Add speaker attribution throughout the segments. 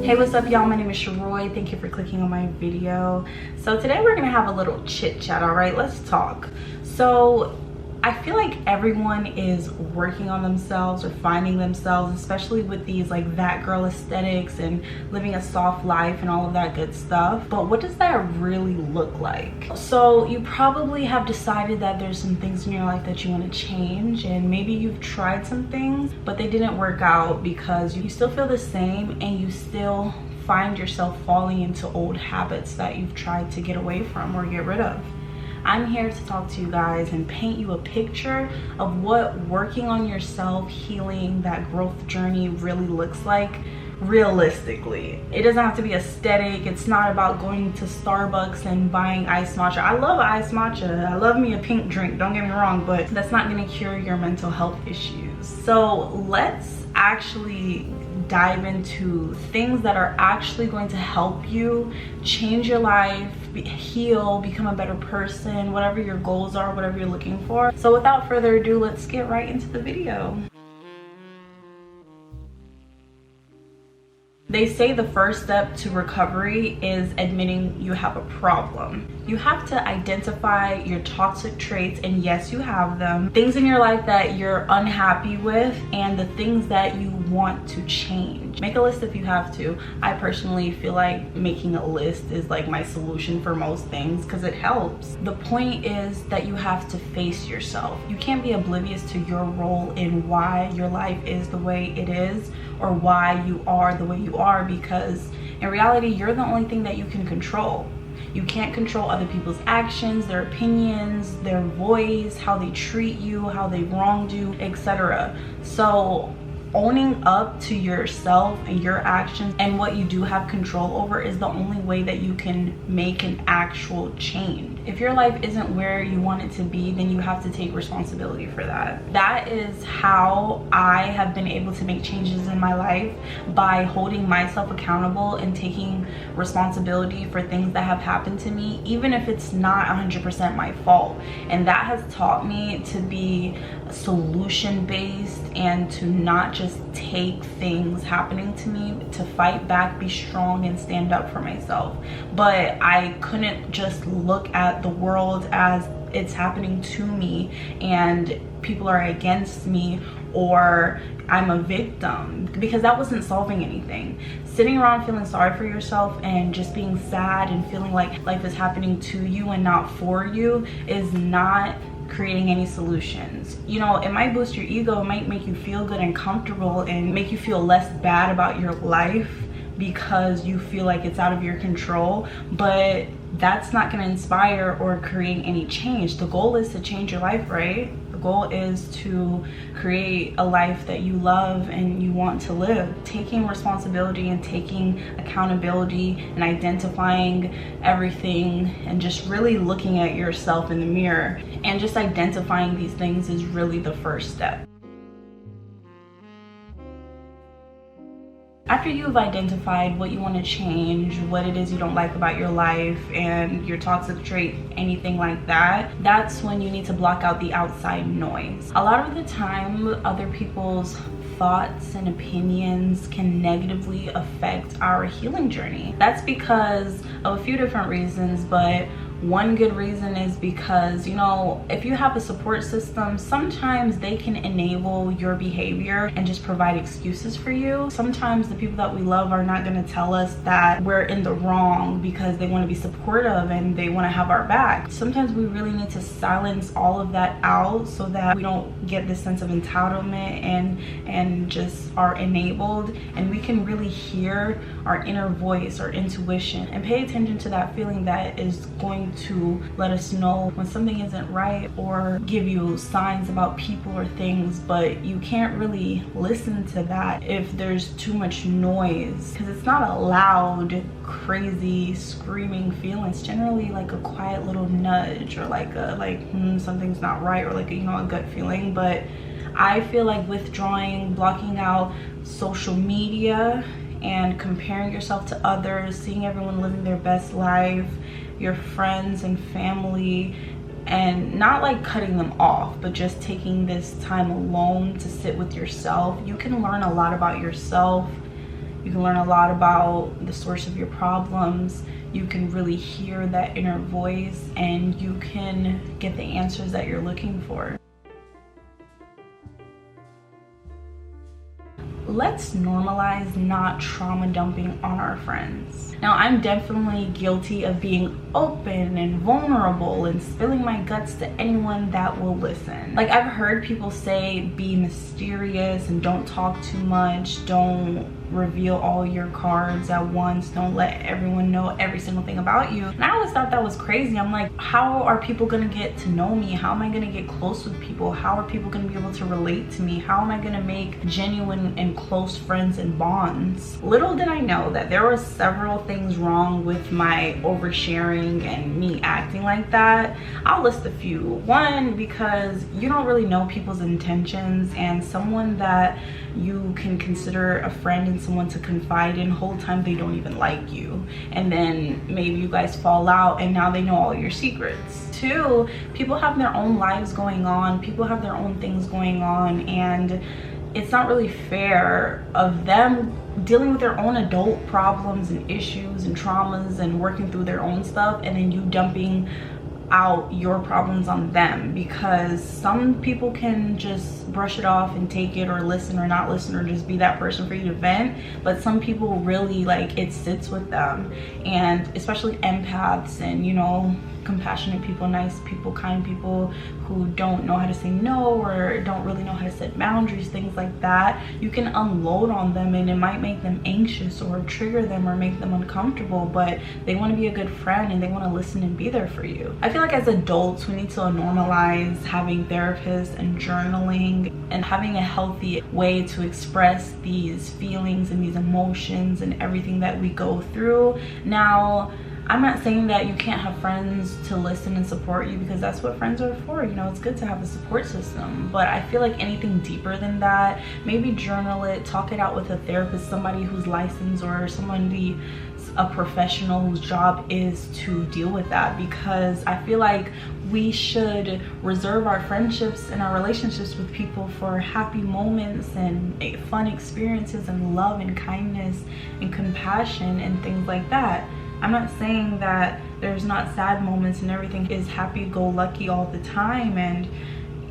Speaker 1: Hey, what's up y'all? My name is Sharoy. Thank you for clicking on my video. So today we're gonna have a little chit chat. All right, let's talk. So I feel like everyone is working on themselves or finding themselves, especially with these like that girl aesthetics and living a soft life and all of that good stuff. But what does that really look like? So you probably have decided that there's some things in your life that you want to change, and maybe you've tried some things but they didn't work out because you still feel the same and you still find yourself falling into old habits that you've tried to get away from or get rid of. I'm here to talk to you guys and paint you a picture of what working on yourself, healing, that growth journey really looks like realistically. It doesn't have to be aesthetic. It's not about going to Starbucks and buying iced matcha. I love iced matcha. I love me a pink drink, don't get me wrong, but that's not going to cure your mental health issues. So let's actually dive into things that are actually going to help you change your life, heal, become a better person, whatever your goals are, whatever you're looking for. So without further ado, let's get right into the video. They say the first step to recovery is admitting you have a problem. You have to identify your toxic traits, and yes, you have them. Things in your life that you're unhappy with and the things that you want to change. Make a list if you have to. I personally feel like making a list is like my solution for most things because it helps. The point is that you have to face yourself. You can't be oblivious to your role in why your life is the way it is or why you are the way you are, because in reality, you're the only thing that you can control. You can't control other people's actions, their opinions, their voice, how they treat you, how they wronged you, etc. So owning up to yourself and your actions and what you do have control over is the only way that you can make an actual change. If your life isn't where you want it to be, then you have to take responsibility for that. That is how I have been able to make changes in my life, by holding myself accountable and taking responsibility for things that have happened to me, even if it's not 100% my fault. And that has taught me to be solution based and to not just take things happening to me, to fight back, be strong, and stand up for myself. But I couldn't just look at the world as it's happening to me and people are against me or I'm a victim, because that wasn't solving anything. Sitting around feeling sorry for yourself and just being sad and feeling like life is happening to you and not for you is not creating any solutions. You know, it might boost your ego, it might make you feel good and comfortable and make you feel less bad about your life because you feel like it's out of your control, but that's not going to inspire or create any change. The goal is to change your life, right? The goal is to create a life that you love and you want to live. Taking responsibility and taking accountability and identifying everything and just really looking at yourself in the mirror and just identifying these things is really the first step. After you've identified what you want to change, what it is you don't like about your life and your toxic trait, anything like that, that's when you need to block out the outside noise. A lot of the time, other people's thoughts and opinions can negatively affect our healing journey. That's because of a few different reasons, but one good reason is because, you know, if you have a support system, sometimes they can enable your behavior and just provide excuses for you. Sometimes the people that we love are not going to tell us that we're in the wrong because they want to be supportive and they want to have our back. Sometimes we really need to silence all of that out so that we don't get this sense of entitlement and just are enabled, and we can really hear our inner voice or intuition and pay attention to that feeling that is going to let us know when something isn't right or give you signs about people or things, but you can't really listen to that if there's too much noise, because it's not a loud, crazy, screaming feeling. It's generally like a quiet little nudge, or like a something's not right, or like a, a gut feeling. But I feel like withdrawing, blocking out social media, and comparing yourself to others, seeing everyone living their best life, your friends and family, and not like cutting them off, but just taking this time alone to sit with yourself. You can learn a lot about yourself. You can learn a lot about the source of your problems. You can really hear that inner voice, and you can get the answers that you're looking for. Let's normalize not trauma dumping on our friends. Now, I'm definitely guilty of being open and vulnerable and spilling my guts to anyone that will listen. Like, I've heard people say, be mysterious and don't talk too much, don't reveal all your cards at once, don't let everyone know every single thing about you. And I always thought that was crazy. I'm like, how are people gonna get to know me? How am I gonna get close with people? How are people gonna be able to relate to me? How am I gonna make genuine and close friends and bonds? Little did I know that there were several things wrong with my oversharing and me acting like that. I'll list a few. One, because you don't really know people's intentions, and someone that you can consider a friend and someone to confide in, whole time they don't even like you, and then maybe you guys fall out and now they know all your secrets. Two, people have their own lives going on, people have their own things going on, and it's not really fair of them dealing with their own adult problems and issues and traumas and working through their own stuff, and then you dumping out your problems on them, because some people can just brush it off and take it, or listen or not listen, or just be that person for you to vent. But some people really, like, it sits with them, and especially empaths and compassionate people, nice people, kind people who don't know how to say no, or don't really know how to set boundaries, things like that. You can unload on them, and it might make them anxious or trigger them or make them uncomfortable, but they want to be a good friend and they want to listen and be there for you. I feel like as adults, we need to normalize having therapists and journaling and having a healthy way to express these feelings and these emotions and everything that we go through. Now, I'm not saying that you can't have friends to listen and support you, because that's what friends are for. It's good to have a support system. But I feel like anything deeper than that, maybe journal it, talk it out with a therapist, somebody who's licensed, or a professional whose job is to deal with that. Because I feel like we should reserve our friendships and our relationships with people for happy moments and fun experiences and love and kindness and compassion and things like that. I'm not saying that there's not sad moments and everything is happy-go-lucky all the time, and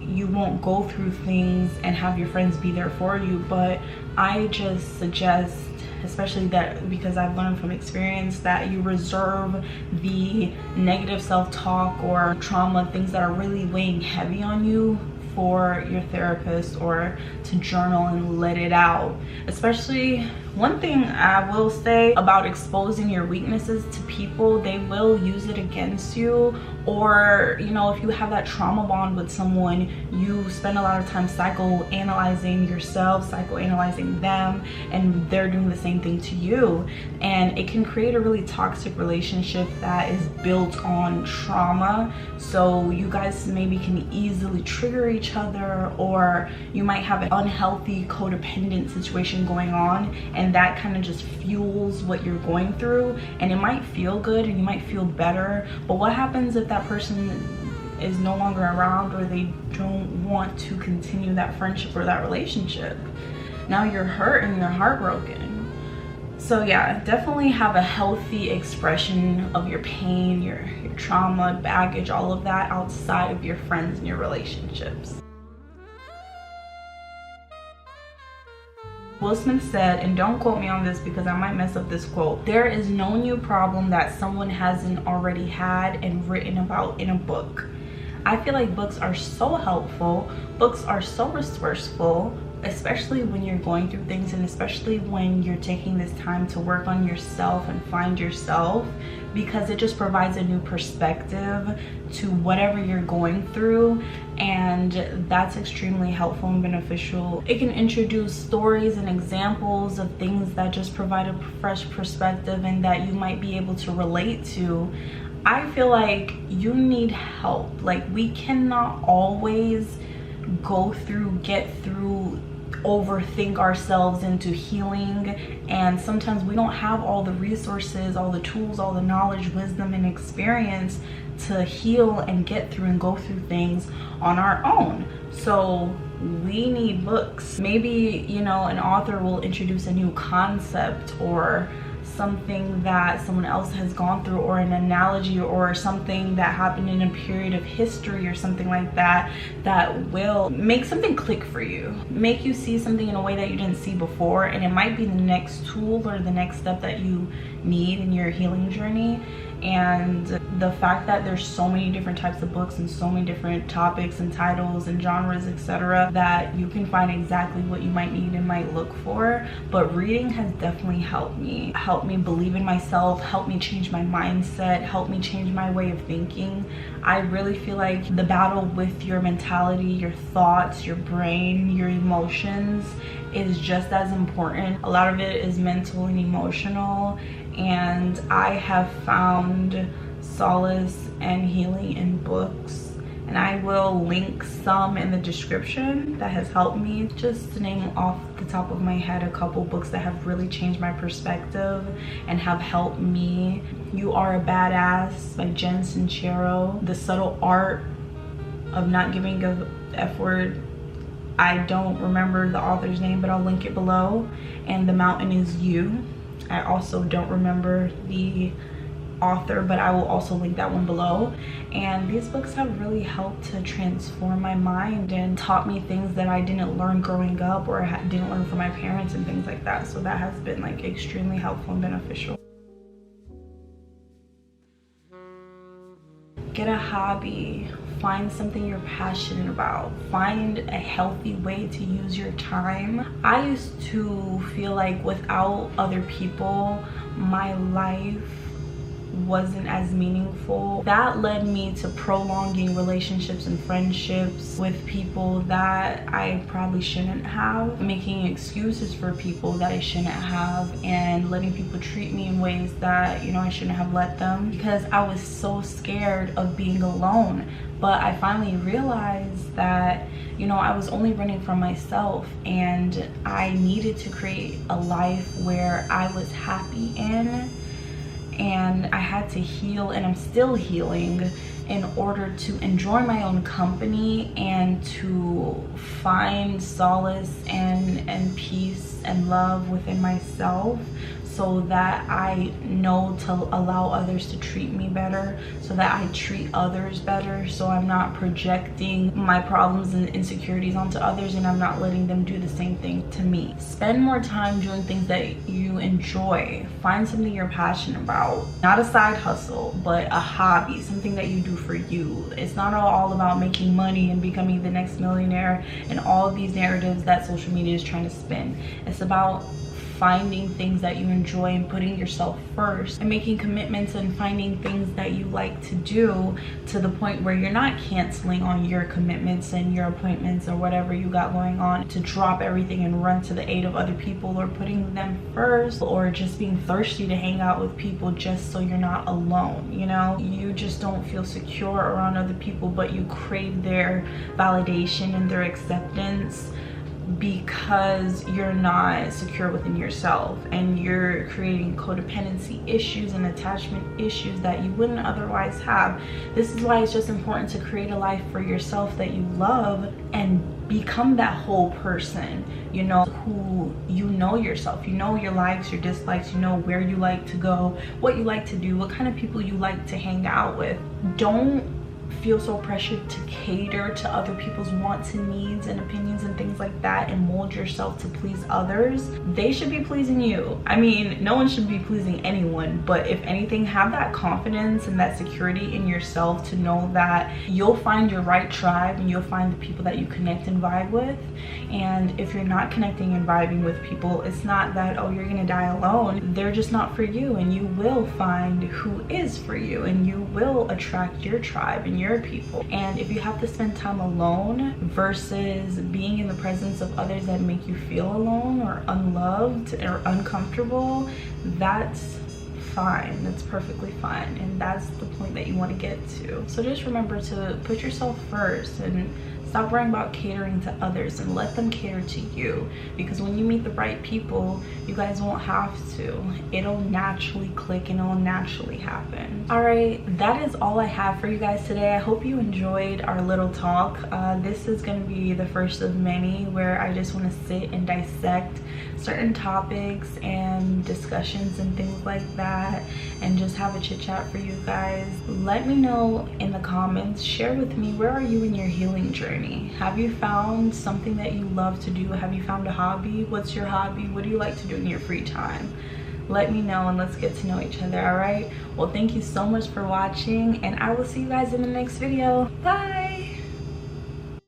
Speaker 1: you won't go through things and have your friends be there for you. But I just suggest, especially that, because I've learned from experience, that you reserve the negative self-talk or trauma, things that are really weighing heavy on you, for your therapist, or to journal and let it out. Especially, one thing I will say about exposing your weaknesses to people, they will use it against you. Or if you have that trauma bond with someone, you spend a lot of time psychoanalyzing yourself, psychoanalyzing them, and they're doing the same thing to you, and it can create a really toxic relationship that is built on trauma. So you guys maybe can easily trigger each other, or you might have an unhealthy codependent situation going on, and that kind of just fuels what you're going through. And it might feel good and you might feel better, but what happens if that person is no longer around, or they don't want to continue that friendship or that relationship? Now you're hurt and you're heartbroken. So yeah, definitely have a healthy expression of your pain, your trauma, baggage, all of that outside of your friends and your relationships. Will Smith said, and don't quote me on this because I might mess up this quote, "There is no new problem that someone hasn't already had and written about in a book." I feel like books are so helpful. Books are so resourceful, especially when you're going through things, and especially when you're taking this time to work on yourself and find yourself, because it just provides a new perspective to whatever you're going through, and that's extremely helpful and beneficial. It can introduce stories and examples of things that just provide a fresh perspective and that you might be able to relate to. I feel like you need help. Like, we cannot always get through, overthink ourselves into healing, and sometimes we don't have all the resources, all the tools, all the knowledge, wisdom, and experience to heal and get through and go through things on our own. So we need books. Maybe, you know, an author will introduce a new concept or something that someone else has gone through, or an analogy, or something that happened in a period of history or something like that, that will make something click for you, make you see something in a way that you didn't see before, and it might be the next tool or the next step that you need in your healing journey. And the fact that there's so many different types of books and so many different topics and titles and genres, etc., that you can find exactly what you might need and might look for. But reading has definitely helped me believe in myself, helped me change my mindset, helped me change my way of thinking. I really feel like the battle with your mentality, your thoughts, your brain, your emotions is just as important. A lot of it is mental and emotional, and I have found solace and healing in books, and I will link some in the description that has helped me. Just to name off the top of my head a couple books that have really changed my perspective and have helped me: You Are a Badass by Jen Sincero, The Subtle Art of Not Giving a F Word, I don't remember the author's name, but I'll link it below, and The Mountain Is You. I also don't remember the author, but I will also link that one below. And these books have really helped to transform my mind and taught me things that I didn't learn growing up, or didn't learn from my parents and things like that. So that has been like extremely helpful and beneficial. Get a hobby. Find something you're passionate about. Find a healthy way to use your time. I used to feel like without other people, my life wasn't as meaningful. That led me to prolonging relationships and friendships with people that I probably shouldn't have, making excuses for people that I shouldn't have, and letting people treat me in ways that, you know, I shouldn't have let them, because I was so scared of being alone. But I finally realized that, you know, I was only running from myself, and I needed to create a life where I was happy in. And I had to heal, and I'm still healing, in order to enjoy my own company and to find solace and peace and love within myself, so that I know to allow others to treat me better, so that I treat others better, so I'm not projecting my problems and insecurities onto others, and I'm not letting them do the same thing to me. Spend more time doing things that you enjoy. Find something you're passionate about. Not a side hustle, but a hobby, something that you do for you. It's not all about making money and becoming the next millionaire and all of these narratives that social media is trying to spin. It's about finding things that you enjoy and putting yourself first, and making commitments and finding things that you like to do, to the point where you're not canceling on your commitments and your appointments or whatever you got going on to drop everything and run to the aid of other people, or putting them first, or just being thirsty to hang out with people just so you're not alone. You know, you just don't feel secure around other people, but you crave their validation and their acceptance, because you're not secure within yourself, and you're creating codependency issues and attachment issues that you wouldn't otherwise have. This is why it's just important to create a life for yourself that you love, and become that whole person, you know, who you know yourself. You know your likes, your dislikes, you know where you like to go, what you like to do, what kind of people you like to hang out with. Don't feel so pressured to cater to other people's wants and needs and opinions and things like that and mold yourself to please others. They should be pleasing you. I mean, no one should be pleasing anyone, but if anything, have that confidence and that security in yourself to know that you'll find your right tribe and you'll find the people that you connect and vibe with. And if you're not connecting and vibing with people, it's not that, oh, you're gonna die alone. They're just not for you, and you will find who is for you, and you will attract your tribe and your people. And if you have to spend time alone versus being in the presence of others that make you feel alone or unloved or uncomfortable, that's fine. That's perfectly fine, and that's the point that you want to get to. So just remember to put yourself first and stop worrying about catering to others and let them cater to you, because when you meet the right people, you guys won't have to. It'll naturally click and it'll naturally happen. All right, that is all I have for you guys today. I hope you enjoyed our little talk. This is going to be the first of many where I just want to sit and dissect certain topics and discussions and things like that, and just have a chit chat for you guys. Let me know in the comments, share with me, where are you in your healing journey? Have you found something that you love to do? Have you found a hobby? What's your hobby? What do you like to do in your free time? Let me know and let's get to know each other. All right, well, thank you so much for watching, and I will see you guys in the next video. Bye.